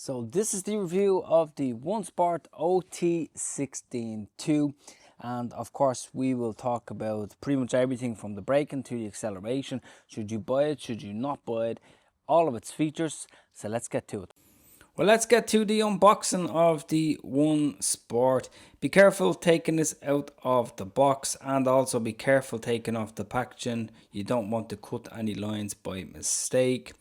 So this is the review of the Onesport OT16 2, and of course we will talk about pretty much everything from the braking to the acceleration. Should you buy it, should you not buy it, all of its features. So let's get to it. Well, let's get to the unboxing of the Onesport. Be careful taking this out of the box, and also be careful taking off the packaging. You don't want to cut any lines by mistake.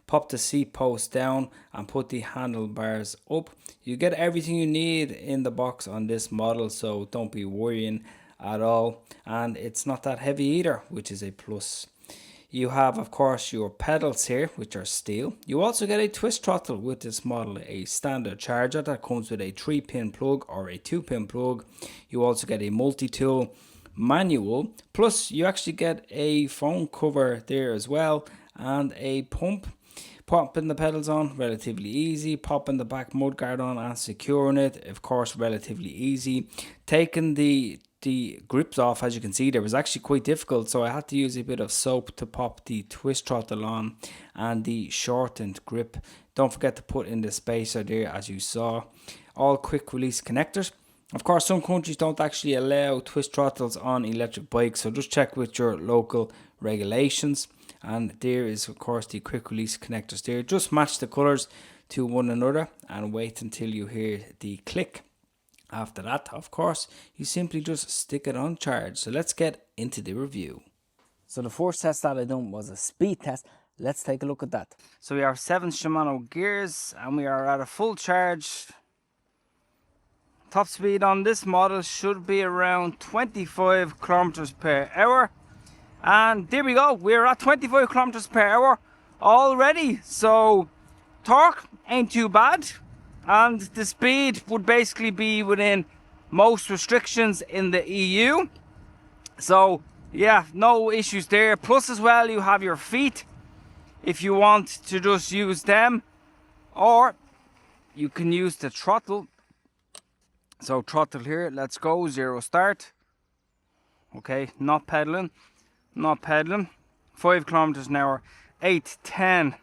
Pop the seat post down and put the handlebars up. You get everything you need in the box on this model, so don't be worrying at all. And it's not that heavy either, which is a plus. You have, of course, your pedals here, which are steel. You also get a twist throttle with this model, a standard charger that comes with a 3-pin plug or a 2-pin plug. You also get a multi-tool manual, plus you actually get a phone cover there as well, and a pump. Popping the pedals on, relatively easy. Popping the back mudguard on and securing it, of course, relatively easy. Taking the grips off, as you can see there, was actually quite difficult, so I had to use a bit of soap to pop the twist throttle on and the shortened grip. Don't forget to put in the spacer there, as you saw. All quick release connectors. Of course, some countries don't actually allow twist throttles on electric bikes, so just check with your local regulations. And there is, of course, the quick release connectors there. Just match the colours to one another and wait until you hear the click. After that, of course, you simply just stick it on charge. So let's get into the review. So the first test that I done was a speed test. Let's take a look at that. So we have 7 Shimano gears and we are at a full charge. Top speed on this model should be around 25 kilometers per hour. And there we go, we're at 25 kilometers per hour already. So torque ain't too bad, and the speed would basically be within most restrictions in the EU. So yeah, no issues there. Plus as well, you have your feet if you want to just use them, or you can use the throttle. So throttle here, let's go, 0 start. Okay, not pedaling. 5 kilometers an hour, 8, 10,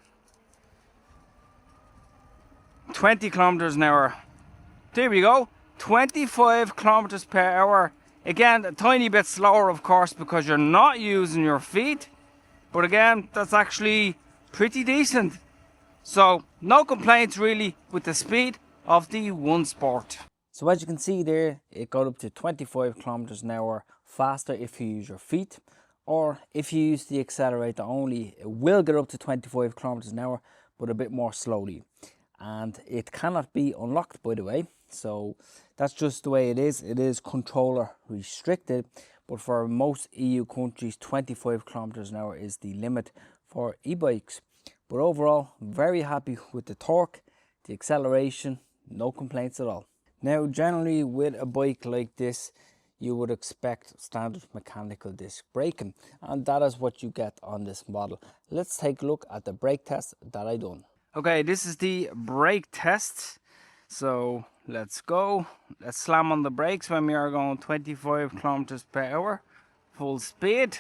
20 kilometers an hour. There we go, 25 kilometers per hour. Again, a tiny bit slower, of course, because you're not using your feet, but again, that's actually pretty decent. So no complaints really with the speed of the Onesport. So as you can see there, it got up to 25 kilometers an hour faster if you use your feet. Or if you use the accelerator only, it will get up to 25 kilometers an hour, but a bit more slowly. And it cannot be unlocked, by the way. So that's just the way it is. It is controller restricted, but for most EU countries, 25 kilometers an hour is the limit for e-bikes. But overall, very happy with the torque, the acceleration, no complaints at all. Now, generally with a bike like this, you would expect standard mechanical disc braking, and that is what you get on this model. Let's take a look at the brake test that I done. Okay, this is the brake test. So let's go. Let's slam on the brakes when we are going 25 kilometers per hour, full speed.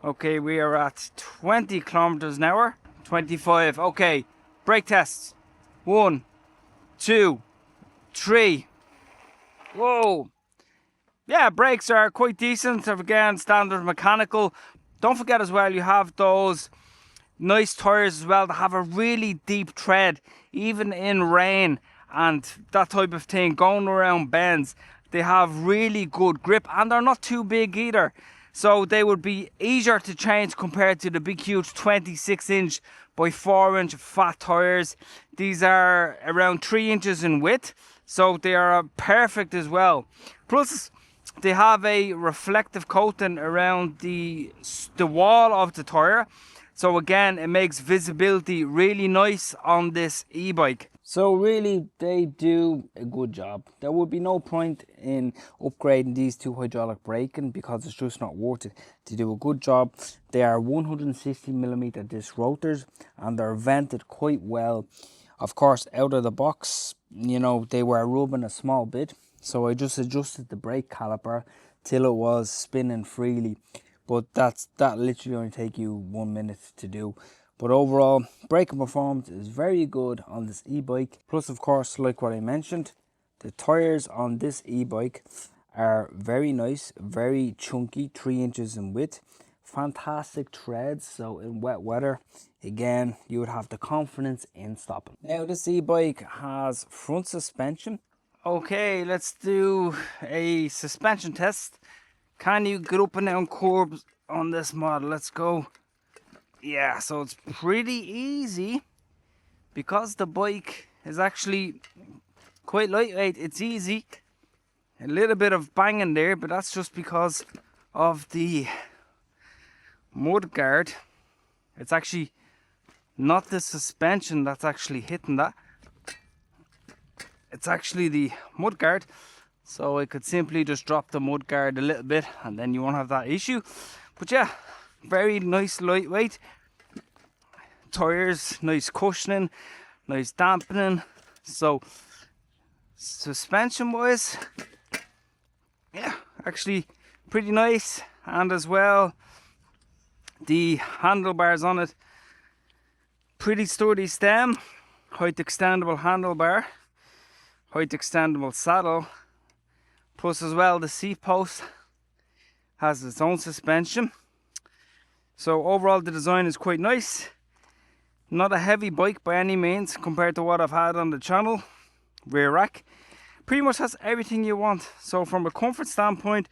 Okay, we are at 20 kilometers an hour, 25. Okay, brake tests. 1, 2, 3. Whoa. Yeah, brakes are quite decent. Again, standard mechanical. Don't forget as well, you have those nice tires as well that have a really deep tread, even in rain and that type of thing, going around bends. They have really good grip and they're not too big either. So they would be easier to change compared to the big huge 26-inch by 4-inch fat tires. These are around 3 inches in width, so they are perfect as well. Plus, they have a reflective coating around the wall of the tire. So again, it makes visibility really nice on this e-bike. So really, they do a good job. There would be no point in upgrading these to hydraulic braking because it's just not worth it to do a good job. They are 160mm disc rotors and they're vented quite well. Of course, out of the box, you know, they were rubbing a small bit. So I just adjusted the brake caliper till it was spinning freely. But that literally only take you 1 minute to do. But overall, braking performance is very good on this e-bike. Plus, of course, like what I mentioned, the tires on this e-bike are very nice, very chunky, 3 inches in width. Fantastic treads, so in wet weather, again, you would have the confidence in stopping. Now, this e-bike has front suspension. Okay, let's do a suspension test. Can you get up and down curbs on this model? Let's go. Yeah, so it's pretty easy because the bike is actually quite lightweight. It's easy. A little bit of banging there, but that's just because of the mud guard. It's actually not the suspension that's actually hitting that. It's actually the mud guard. So I could simply just drop the mud guard a little bit and then you won't have that issue. But yeah, very nice lightweight. Tires, nice cushioning, nice dampening. So suspension wise, yeah, actually pretty nice. And as well, the handlebars on it, pretty sturdy stem, height extendable handlebar, height extendable saddle. Plus as well, the seat post has its own suspension. So overall the design is quite nice. Not a heavy bike by any means compared to what I've had on the channel. Rear rack. Pretty much has everything you want. So from a comfort standpoint,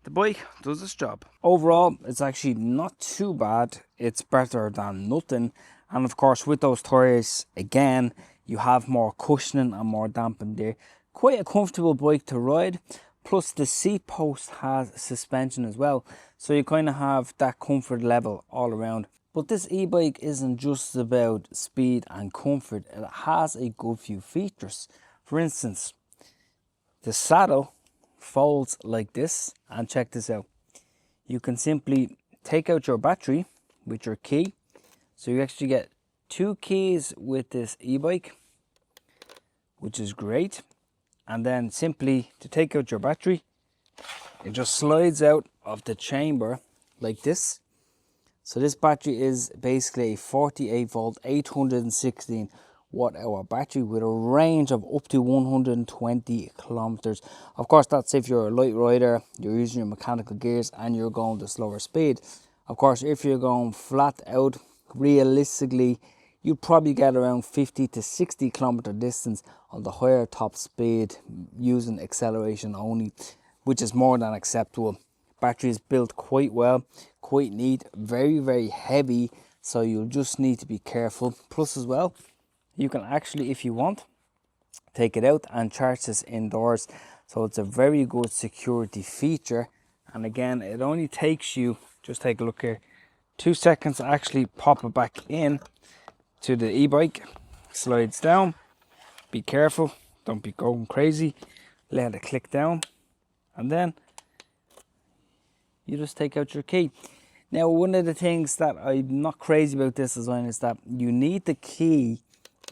the bike does its job. Overall, it's actually not too bad. It's better than nothing. And of course, with those tires, again, you have more cushioning and more damping there. Quite a comfortable bike to ride. Plus the seat post has suspension as well. So you kind of have that comfort level all around. But this e-bike isn't just about speed and comfort. It has a good few features. For instance, the saddle folds like this. And check this out. You can simply take out your battery with your key. So you actually get 2 keys with this e-bike, which is great. And then simply to take out your battery, it just slides out of the chamber like this. So this battery is basically a 48 volt 816 watt hour battery with a range of up to 120 kilometers. Of course, that's if you're a light rider, you're using your mechanical gears and you're going to slower speed. Of course, if you're going flat out, realistically, you'd probably get around 50 to 60 kilometer distance on the higher top speed using acceleration only, which is more than acceptable. Battery is built quite well, quite neat, very, very heavy, so you'll just need to be careful. Plus as well, you can actually, if you want, take it out and charge this indoors. So it's a very good security feature. And again, it only takes you, just take a look here, 2 seconds to actually pop it back in to the e-bike. Slides down. Be careful, don't be going crazy. Let it click down, and then you just take out your key. Now, one of the things that I'm not crazy about this design is that you need the key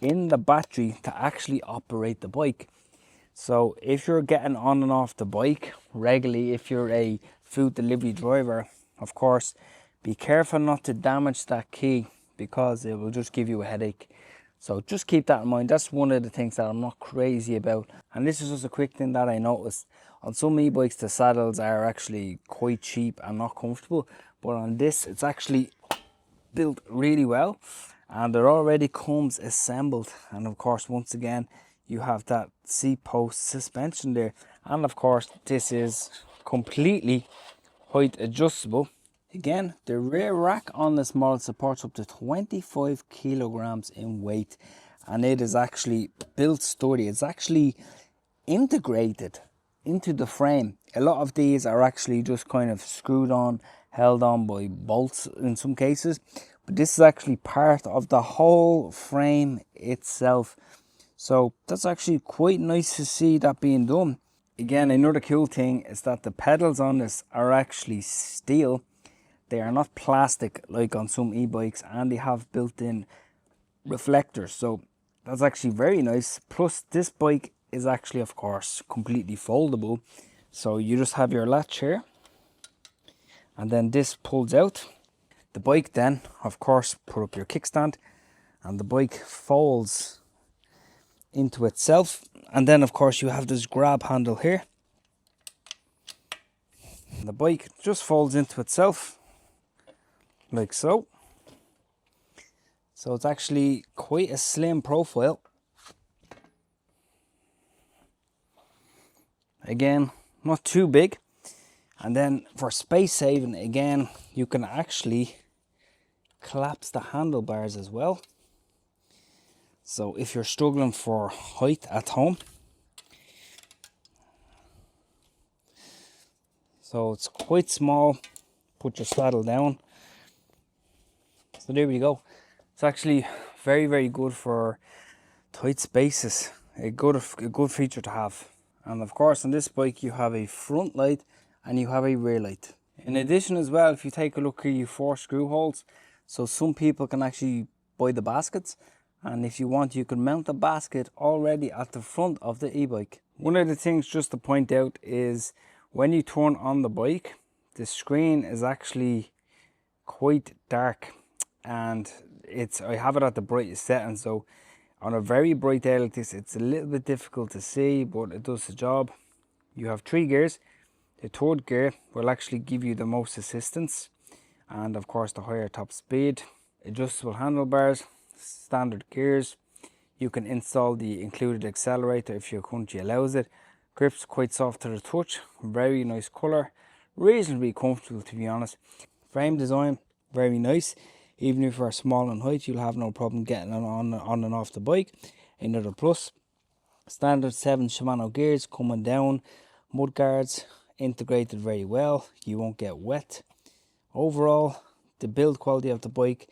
in the battery to actually operate the bike. So if you're getting on and off the bike regularly, if you're a food delivery driver, of course, be careful not to damage that key because it will just give you a headache. So just keep that in mind. That's one of the things that I'm not crazy about. And this is just a quick thing that I noticed. On some e-bikes, the saddles are actually quite cheap and not comfortable. But on this, it's actually built really well. And it already comes assembled. And of course, once again, you have that seat post suspension there. And of course, this is completely height adjustable. Again, the rear rack on this model supports up to 25 kilograms in weight, and it is actually built sturdy. It's actually integrated into the frame. A lot of these are actually just kind of screwed on, held on by bolts in some cases, but this is actually part of the whole frame itself. So that's actually quite nice to see that being done. Again, another cool thing is that the pedals on this are actually steel. They are not plastic like on some e-bikes, and they have built-in reflectors. So that's actually very nice. Plus this bike is actually, of course, completely foldable. So you just have your latch here, and then this pulls out. The bike then, of course, put up your kickstand, and the bike folds into itself. And then of course you have this grab handle here. And the bike just folds into itself like so. So it's actually quite a slim profile. Again, not too big. And then for space saving, again, you can actually collapse the handlebars as well. So if you're struggling for height at home, so it's quite small, put your saddle down. So there we go. It's actually very, very good for tight spaces. A good feature to have. And of course on this bike you have a front light and you have a rear light. In addition as well, if you take a look here, you 4 screw holes. So some people can actually buy the baskets, and if you want you can mount the basket already at the front of the e-bike. One of the things just to point out is when you turn on the bike, the screen is actually quite dark, and I have it at the brightest setting, so on a very bright day like this it's a little bit difficult to see, but it does the job. You have 3 gears. The 3rd gear will actually give you the most assistance, and of course the higher top speed. Adjustable handlebars, standard gears. You can install the included accelerator if your country allows it. Grips quite soft to the touch, very nice colour, reasonably comfortable to be honest. Frame design, very nice. Even if you're small in height, you'll have no problem getting on and off the bike. Another plus. Standard 7 Shimano gears coming down, mud guards integrated very well, you won't get wet. Overall, the build quality of the bike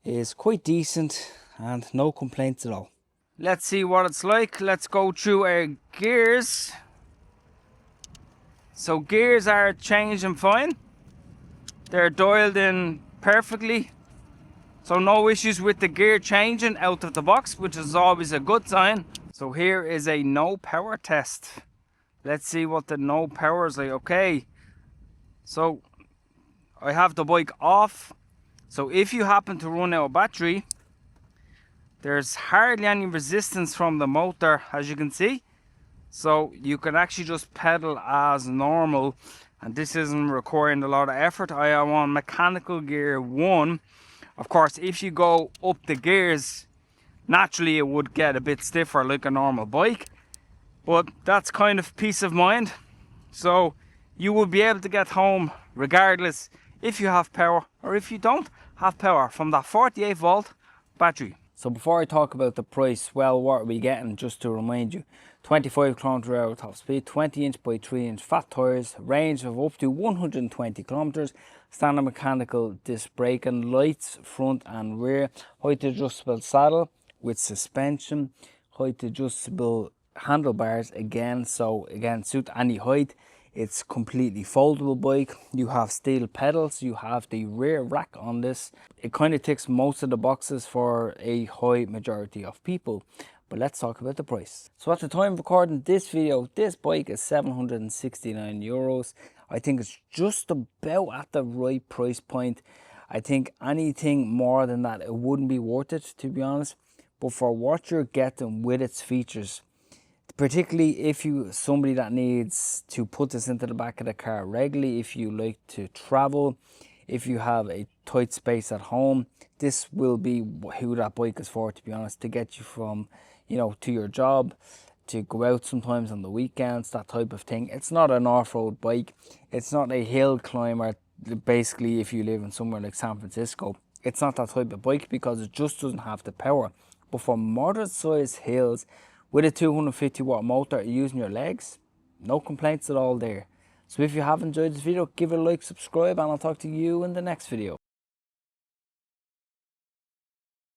is quite decent and no complaints at all. Let's see what it's like. Let's go through our gears. So gears are changing fine. They're dialed in perfectly. So no issues with the gear changing out of the box, which is always a good sign. So here is a no power test. Let's see what the no power is like. Okay, so I have the bike off. So if you happen to run out of battery, there's hardly any resistance from the motor, as you can see. So you can actually just pedal as normal, and this isn't requiring a lot of effort. I am on mechanical gear 1. Of course, if you go up the gears, naturally it would get a bit stiffer like a normal bike, but that's kind of peace of mind. So you will be able to get home regardless if you have power or if you don't have power from that 48 volt battery. So before I talk about the price, well, what are we getting? Just to remind you, 25 km/h top speed, 20 inch by 3 inch fat tyres, range of up to 120 kilometers, standard mechanical disc braking, lights front and rear, height adjustable saddle with suspension, height adjustable handlebars again, so again suit any height. It's completely foldable bike. You have steel pedals, you have the rear rack on this. It kind of ticks most of the boxes for a high majority of people. But let's talk about the price. So at the time of recording this video, this bike is 769 euros. I think it's just about at the right price point. I think anything more than that, it wouldn't be worth it, to be honest. But for what you're getting with its features, particularly if you somebody that needs to put this into the back of the car regularly, if you like to travel, if you have a tight space at home, this will be who that bike is for, to be honest, to get you from, you know, to your job, to go out sometimes on the weekends, that type of thing. It's not an off-road bike, it's not a hill climber. Basically, if you live in somewhere like San Francisco, it's not that type of bike because it just doesn't have the power. But for moderate sized hills with a 250 watt motor using your legs, no complaints at all there. So if you have enjoyed this video, give it a like, subscribe, and I'll talk to you in the next video.